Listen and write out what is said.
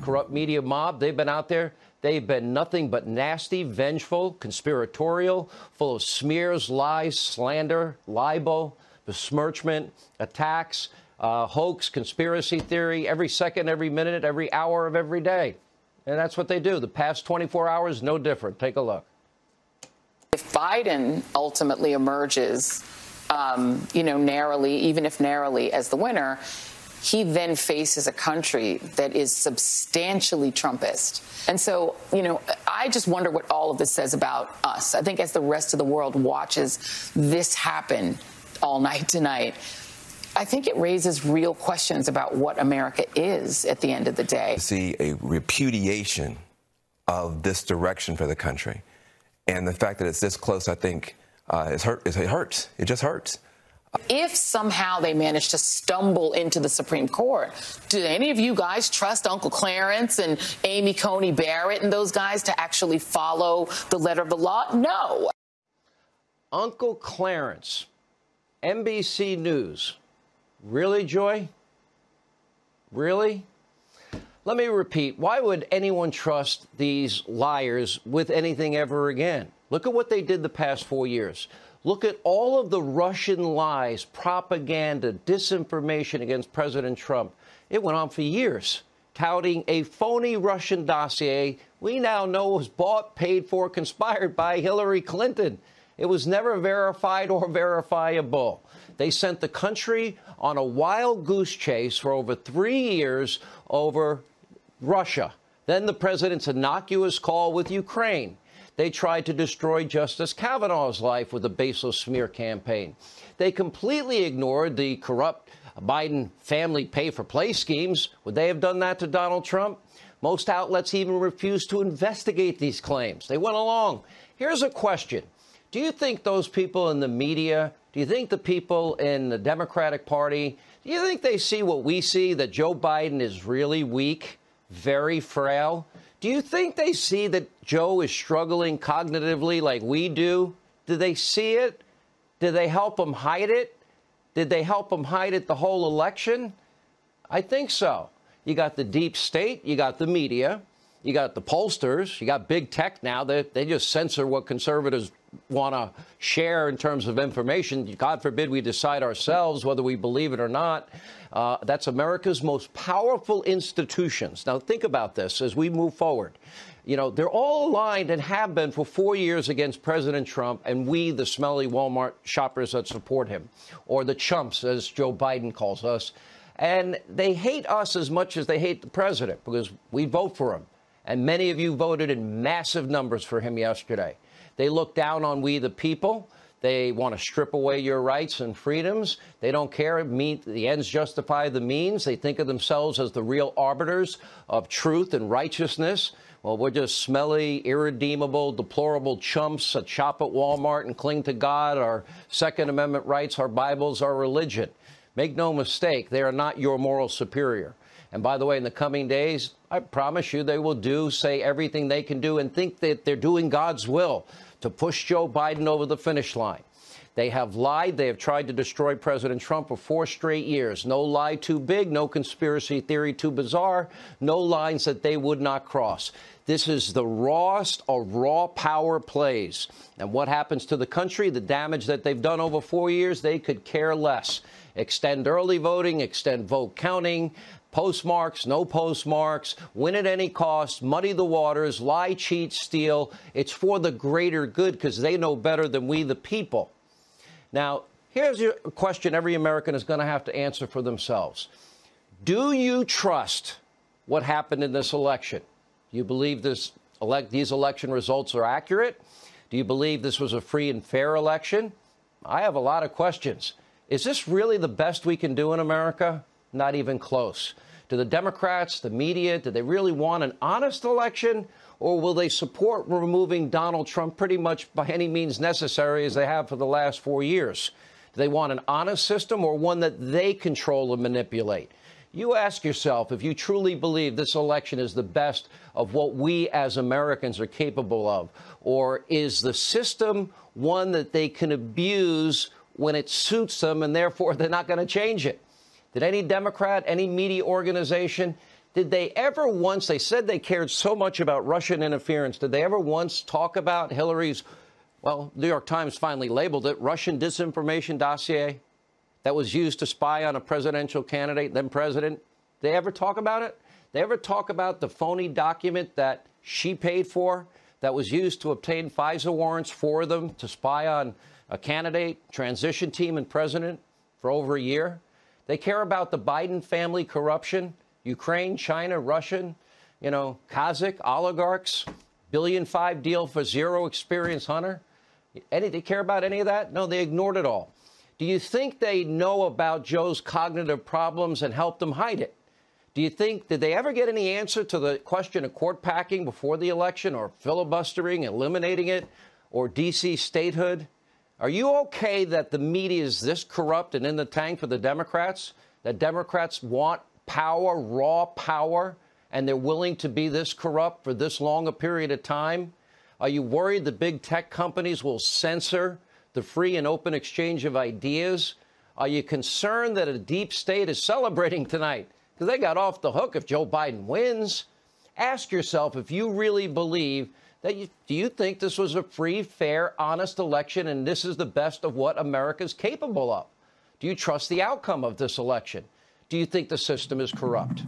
corrupt media mob, they've been out there. They've been nothing but nasty, vengeful, conspiratorial, full of smears, lies, slander, libel, besmirchment, attacks, hoax, conspiracy theory, every second, every minute, every hour of every day. And that's what they do. The past 24 hours, no different. Take a look. If Biden ultimately emerges, narrowly, even if narrowly, as the winner, he then faces a country that is substantially Trumpist. And so, I just wonder what all of this says about us. I think as the rest of the world watches this happen all night tonight, I think it raises real questions about what America is at the end of the day. To see a repudiation of this direction for the country. And the fact that it's this close, I think, it hurts. It just hurts. If somehow they manage to stumble into the Supreme Court, do any of you guys trust Uncle Clarence and Amy Coney Barrett and those guys to actually follow the letter of the law? No. Uncle Clarence, NBC News. Really, Joy? Really? Let me repeat. Why would anyone trust these liars with anything ever again? Look at what they did the past 4 years. Look at all of the Russian lies, propaganda, disinformation against President Trump. It went on for years, touting a phony Russian dossier we now know was bought, paid for, conspired by Hillary Clinton. It was never verified or verifiable. They sent the country on a wild goose chase for over 3 years over Russia. Then the president's innocuous call with Ukraine. They tried to destroy Justice Kavanaugh's life with a baseless smear campaign. They completely ignored the corrupt Biden family pay-for-play schemes. Would they have done that to Donald Trump? Most outlets even refused to investigate these claims. They went along. Here's a question. Do you think those people in the media, do you think the people in the Democratic Party, do you think they see what we see, that Joe Biden is really weak, very frail? Do you think they see that Joe is struggling cognitively like we do? Do they see it? Did they help him hide it? Did they help him hide it the whole election? I think so. You got the deep state, you got the media, you got the pollsters, you got big tech now. They just censor what conservatives want to share in terms of information. God forbid we decide ourselves whether we believe it or not. That's America's most powerful institutions. Now, think about this as we move forward. They're all aligned and have been for 4 years against President Trump and we, the smelly Walmart shoppers that support him, or the chumps, as Joe Biden calls us. And they hate us as much as they hate the president because we vote for him. And many of you voted in massive numbers for him yesterday. They look down on we, the people. They want to strip away your rights and freedoms. They don't care. The ends justify the means. They think of themselves as the real arbiters of truth and righteousness. Well, we're just smelly, irredeemable, deplorable chumps that shop at Walmart and cling to God, our Second Amendment rights, our Bibles, our religion. Make no mistake, they are not your moral superior. And by the way, in the coming days, I promise you they will say everything they can do and think that they're doing God's will to push Joe Biden over the finish line. They have lied. They have tried to destroy President Trump for 4 straight years. No lie too big, no conspiracy theory too bizarre, no lines that they would not cross. This is the rawest of raw power plays. And what happens to the country, the damage that they've done over 4 years, they could care less. Extend early voting, extend vote counting, postmarks, no postmarks, win at any cost, muddy the waters, lie, cheat, steal. It's for the greater good because they know better than we, the people. Now, here's a question every American is going to have to answer for themselves. Do you trust what happened in this election? Do you believe these election results are accurate? Do you believe this was a free and fair election? I have a lot of questions. Is this really the best we can do in America? Not even close. Do the Democrats, the media, do they really want an honest election? Or will they support removing Donald Trump pretty much by any means necessary as they have for the last 4 years? Do they want an honest system or one that they control and manipulate? You ask yourself if you truly believe this election is the best of what we as Americans are capable of, or is the system one that they can abuse when it suits them and therefore they're not going to change it? Did any Democrat, any media organization, Did they ever once, they said they cared so much about Russian interference, did they ever once talk about Hillary's, well, New York Times finally labeled it, Russian disinformation dossier that was used to spy on a presidential candidate, then president? Did they ever talk about it? They ever talk about the phony document that she paid for that was used to obtain FISA warrants for them to spy on a candidate, transition team, and president for over a year? They care about the Biden family corruption, Ukraine, China, Russian, Kazakh oligarchs, $1.5 billion deal for zero experience hunter. They care about any of that? No, they ignored it all. Do you think they know about Joe's cognitive problems and helped him hide it? Do you think, did they ever get any answer to the question of court packing before the election, or filibustering, eliminating it, or D.C. statehood? Are you okay that the media is this corrupt and in the tank for the Democrats? That Democrats want power, raw power, and they're willing to be this corrupt for this long a period of time? Are you worried the big tech companies will censor the free and open exchange of ideas? Are you concerned that a deep state is celebrating tonight because they got off the hook if Joe Biden wins? Ask yourself if you really believe that do you think this was a free, fair, honest election and this is the best of what America's capable of? Do you trust the outcome of this election? Do you think the system is corrupt?